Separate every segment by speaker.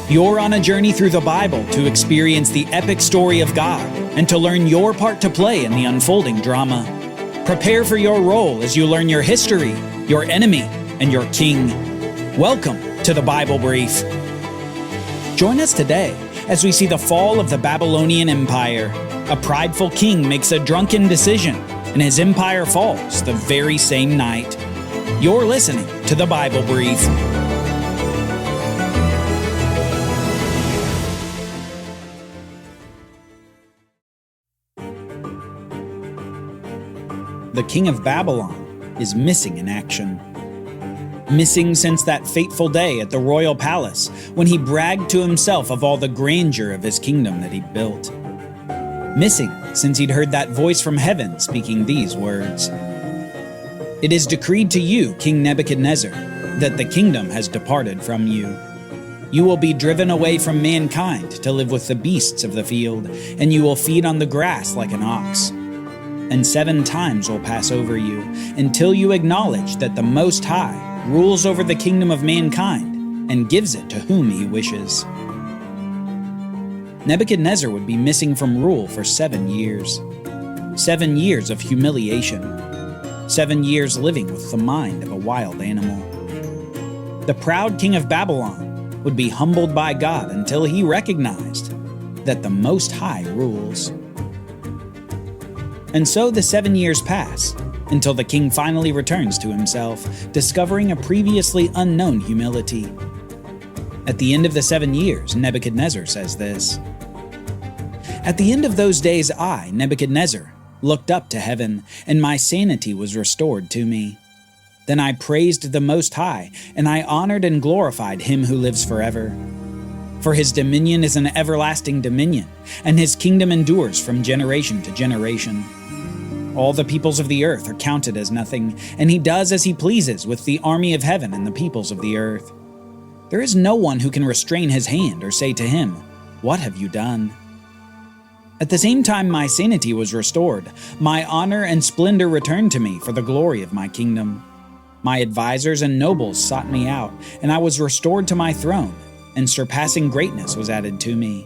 Speaker 1: You're on a journey through the Bible to experience the epic story of God and to learn your part to play in the unfolding drama. Prepare for your role as you learn your history, your enemy, and your king. Welcome to the Bible Brief. Join us today as we see the fall of the Babylonian Empire. A prideful king makes a drunken decision, and his empire falls the very same night. You're listening to the Bible Brief. The king of Babylon is missing in action. Missing since that fateful day at the royal palace when he bragged to himself of all the grandeur of his kingdom that he'd built. Missing since he'd heard that voice from heaven speaking these words: "It is decreed to you, King Nebuchadnezzar, that the kingdom has departed from you. You will be driven away from mankind to live with the beasts of the field, and you will feed on the grass like an ox. And 7 times will pass over you, until you acknowledge that the Most High rules over the kingdom of mankind and gives it to whom he wishes." Nebuchadnezzar would be missing from rule for 7 years. 7 years of humiliation. 7 years living with the mind of a wild animal. The proud king of Babylon would be humbled by God until he recognized that the Most High rules. And so the 7 years pass, until the king finally returns to himself, discovering a previously unknown humility. At the end of the 7 years, Nebuchadnezzar says this: "At the end of those days I, Nebuchadnezzar, looked up to heaven, and my sanity was restored to me. Then I praised the Most High, and I honored and glorified him who lives forever. For his dominion is an everlasting dominion, and his kingdom endures from generation to generation. All the peoples of the earth are counted as nothing, and he does as he pleases with the army of heaven and the peoples of the earth. There is no one who can restrain his hand or say to him, 'What have you done?' At the same time my sanity was restored, my honor and splendor returned to me for the glory of my kingdom. My advisors and nobles sought me out, and I was restored to my throne, and surpassing greatness was added to me.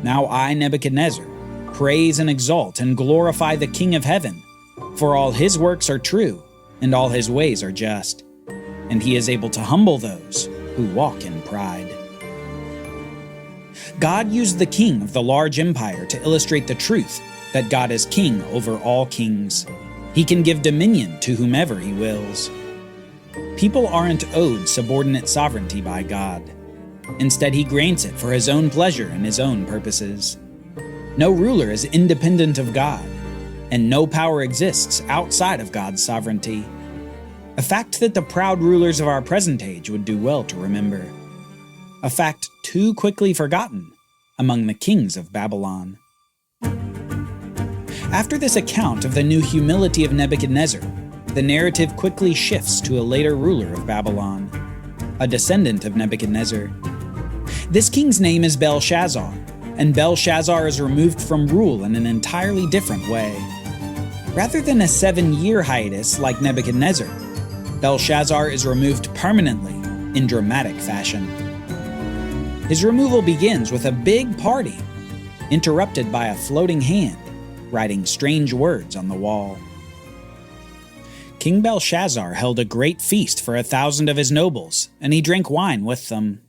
Speaker 1: Now I, Nebuchadnezzar, praise and exalt and glorify the King of heaven, for all his works are true, and all his ways are just, and he is able to humble those who walk in pride." God used the king of the large empire to illustrate the truth that God is king over all kings. He can give dominion to whomever he wills. People aren't owed subordinate sovereignty by God. Instead, he grants it for his own pleasure and his own purposes. No ruler is independent of God, and no power exists outside of God's sovereignty. A fact that the proud rulers of our present age would do well to remember. A fact too quickly forgotten among the kings of Babylon. After this account of the new humility of Nebuchadnezzar, the narrative quickly shifts to a later ruler of Babylon, a descendant of Nebuchadnezzar. This king's name is Belshazzar, and Belshazzar is removed from rule in an entirely different way. Rather than a 7-year hiatus like Nebuchadnezzar, Belshazzar is removed permanently in dramatic fashion. His removal begins with a big party, interrupted by a floating hand writing strange words on the wall. King Belshazzar held a great feast for 1,000 of his nobles, and he drank wine with them.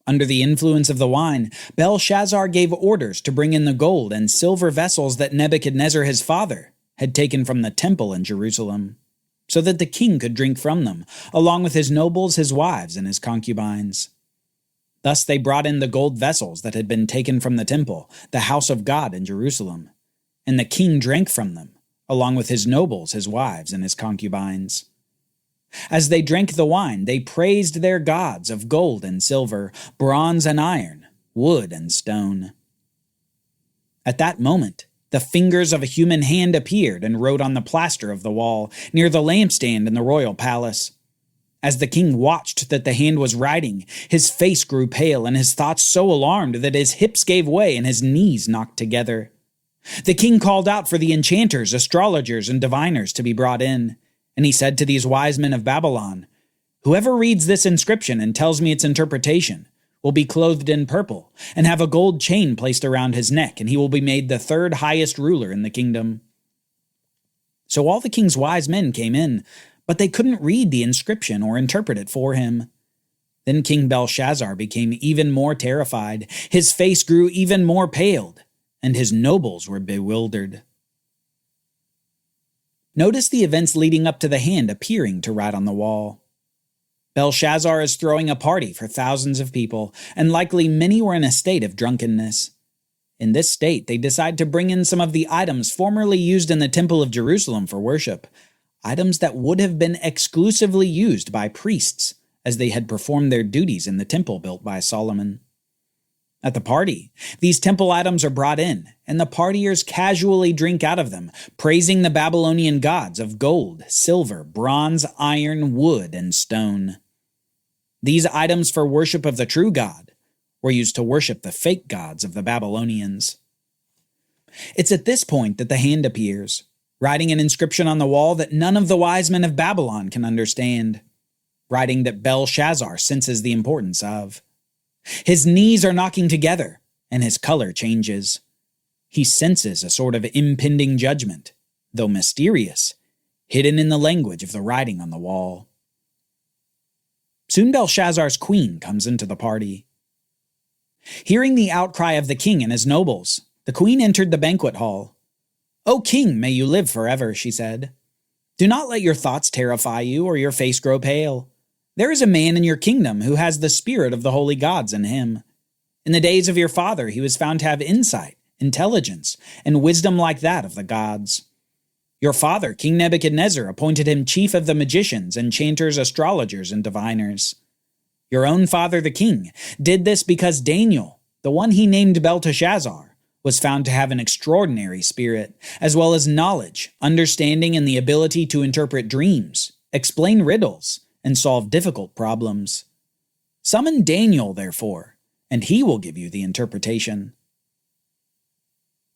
Speaker 1: Under the influence of the wine, Belshazzar gave orders to bring in the gold and silver vessels that Nebuchadnezzar his father had taken from the temple in Jerusalem, so that the king could drink from them, along with his nobles, his wives, and his concubines. Thus they brought in the gold vessels that had been taken from the temple, the house of God in Jerusalem, and the king drank from them, along with his nobles, his wives, and his concubines. As they drank the wine, they praised their gods of gold and silver, bronze and iron, wood and stone. At that moment, the fingers of a human hand appeared and wrote on the plaster of the wall, near the lampstand in the royal palace. As the king watched that the hand was writing, his face grew pale and his thoughts so alarmed that his hips gave way and his knees knocked together. The king called out for the enchanters, astrologers, and diviners to be brought in, and he said to these wise men of Babylon, "Whoever reads this inscription and tells me its interpretation will be clothed in purple and have a gold chain placed around his neck, and he will be made the third highest ruler in the kingdom." So all the king's wise men came in, but they couldn't read the inscription or interpret it for him. Then King Belshazzar became even more terrified, his face grew even more paled, and his nobles were bewildered. Notice the events leading up to the hand appearing to write on the wall. Belshazzar is throwing a party for thousands of people, and likely many were in a state of drunkenness. In this state, they decide to bring in some of the items formerly used in the Temple of Jerusalem for worship, items that would have been exclusively used by priests, as they had performed their duties in the temple built by Solomon. At the party, these temple items are brought in, and the partiers casually drink out of them, praising the Babylonian gods of gold, silver, bronze, iron, wood, and stone. These items for worship of the true God were used to worship the fake gods of the Babylonians. It's at this point that the hand appears, writing an inscription on the wall that none of the wise men of Babylon can understand, writing that Belshazzar senses the importance of. His knees are knocking together, and his color changes. He senses a sort of impending judgment, though mysterious, hidden in the language of the writing on the wall. Soon Belshazzar's queen comes into the party. Hearing the outcry of the king and his nobles, the queen entered the banquet hall. "O king, may you live forever," she said. "Do not let your thoughts terrify you or your face grow pale. There is a man in your kingdom who has the spirit of the holy gods in him. In the days of your father, he was found to have insight, intelligence, and wisdom like that of the gods. Your father, King Nebuchadnezzar, appointed him chief of the magicians, enchanters, astrologers, and diviners. Your own father, the king, did this because Daniel, the one he named Belteshazzar, was found to have an extraordinary spirit, as well as knowledge, understanding, and the ability to interpret dreams, explain riddles, and solve difficult problems. Summon Daniel, therefore, and he will give you the interpretation."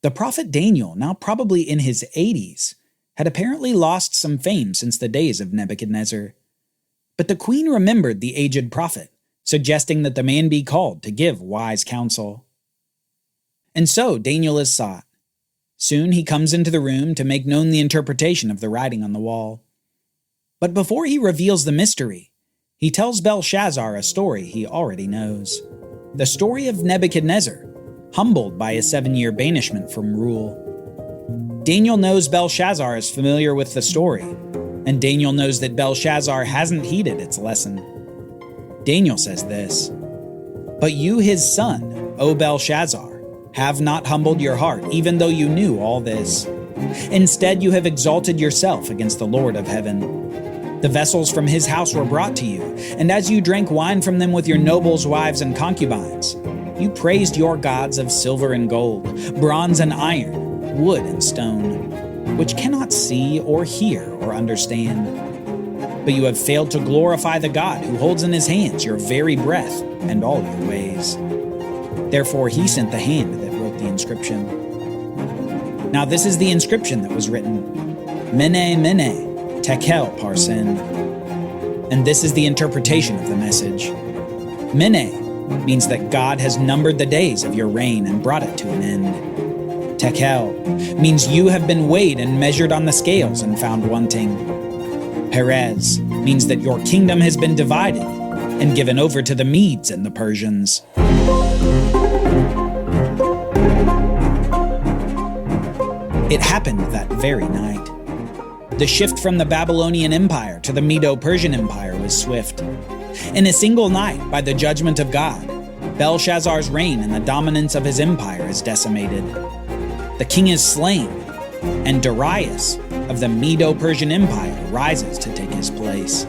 Speaker 1: The prophet Daniel, now probably in his 80s, had apparently lost some fame since the days of Nebuchadnezzar. But the queen remembered the aged prophet, suggesting that the man be called to give wise counsel. And so Daniel is sought. Soon he comes into the room to make known the interpretation of the writing on the wall. But before he reveals the mystery, he tells Belshazzar a story he already knows. The story of Nebuchadnezzar, humbled by his 7-year banishment from rule. Daniel knows Belshazzar is familiar with the story, and Daniel knows that Belshazzar hasn't heeded its lesson. Daniel says this, "But you, his son, O Belshazzar, have not humbled your heart, even though you knew all this. Instead, you have exalted yourself against the Lord of heaven. The vessels from his house were brought to you, and as you drank wine from them with your nobles' wives and concubines, you praised your gods of silver and gold, bronze and iron, wood and stone, which cannot see or hear or understand. But you have failed to glorify the God who holds in his hands your very breath and all your ways. Therefore he sent the hand that wrote the inscription." Now this is the inscription that was written, "Mene, Mene, Tekel Parsin." And this is the interpretation of the message. Mene means that God has numbered the days of your reign and brought it to an end. Tekel means you have been weighed and measured on the scales and found wanting. Perez means that your kingdom has been divided and given over to the Medes and the Persians. It happened that very night. The shift from the Babylonian Empire to the Medo-Persian Empire was swift. In a single night, by the judgment of God, Belshazzar's reign and the dominance of his empire is decimated. The king is slain, and Darius of the Medo-Persian Empire rises to take his place.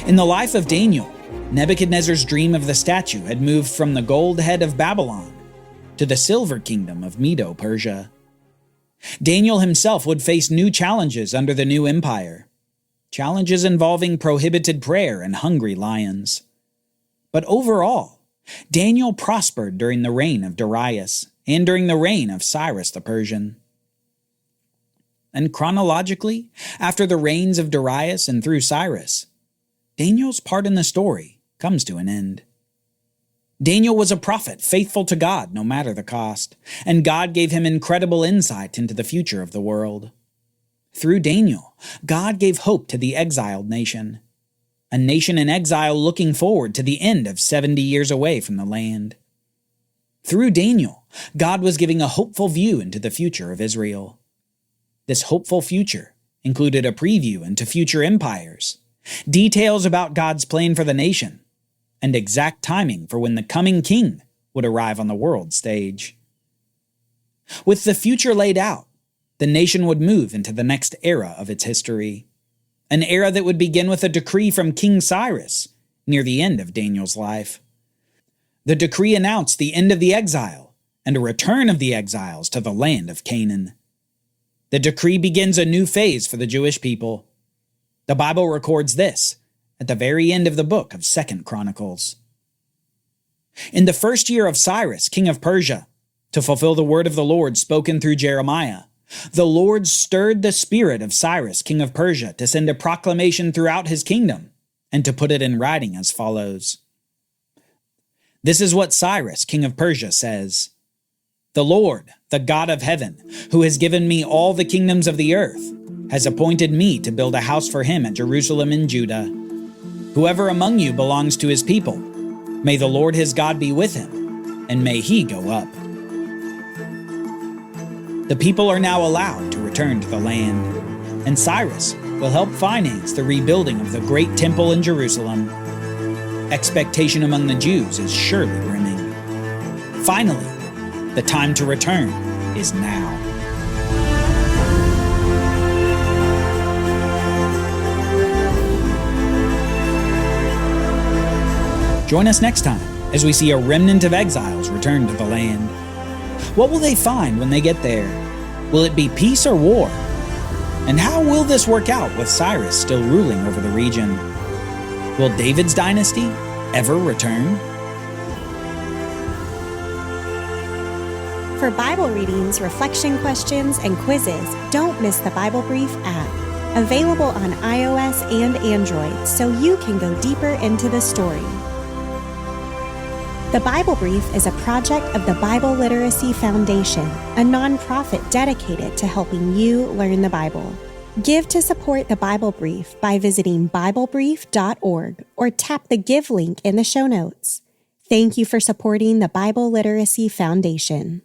Speaker 1: In the life of Daniel, Nebuchadnezzar's dream of the statue had moved from the gold head of Babylon to the silver kingdom of Medo-Persia. Daniel himself would face new challenges under the new empire, challenges involving prohibited prayer and hungry lions. But overall, Daniel prospered during the reign of Darius and during the reign of Cyrus the Persian. And chronologically, after the reigns of Darius and through Cyrus, Daniel's part in the story comes to an end. Daniel was a prophet, faithful to God no matter the cost, and God gave him incredible insight into the future of the world. Through Daniel, God gave hope to the exiled nation, a nation in exile looking forward to the end of 70 years away from the land. Through Daniel, God was giving a hopeful view into the future of Israel. This hopeful future included a preview into future empires, details about God's plan for the nation, and exact timing for when the coming king would arrive on the world stage. With the future laid out, the nation would move into the next era of its history, an era that would begin with a decree from King Cyrus near the end of Daniel's life. The decree announced the end of the exile and a return of the exiles to the land of Canaan. The decree begins a new phase for the Jewish people. The Bible records this at the very end of the book of 2 Chronicles. In the first year of Cyrus, king of Persia, to fulfill the word of the Lord spoken through Jeremiah, the Lord stirred the spirit of Cyrus, king of Persia, to send a proclamation throughout his kingdom and to put it in writing as follows. This is what Cyrus, king of Persia, says. The Lord, the God of heaven, who has given me all the kingdoms of the earth, has appointed me to build a house for him at Jerusalem in Judah. Whoever among you belongs to his people, may the Lord his God be with him, and may he go up. The people are now allowed to return to the land, and Cyrus will help finance the rebuilding of the great temple in Jerusalem. Expectation among the Jews is surely brimming. Finally, the time to return is now. Join us next time as we see a remnant of exiles return to the land. What will they find when they get there? Will it be peace or war? And how will this work out with Cyrus still ruling over the region? Will David's dynasty ever return?
Speaker 2: For Bible readings, reflection questions, and quizzes, don't miss the Bible Brief app. Available on iOS and Android so you can go deeper into the story. The Bible Brief is a project of the Bible Literacy Foundation, a nonprofit dedicated to helping you learn the Bible. Give to support the Bible Brief by visiting BibleBrief.org or tap the Give link in the show notes. Thank you for supporting the Bible Literacy Foundation.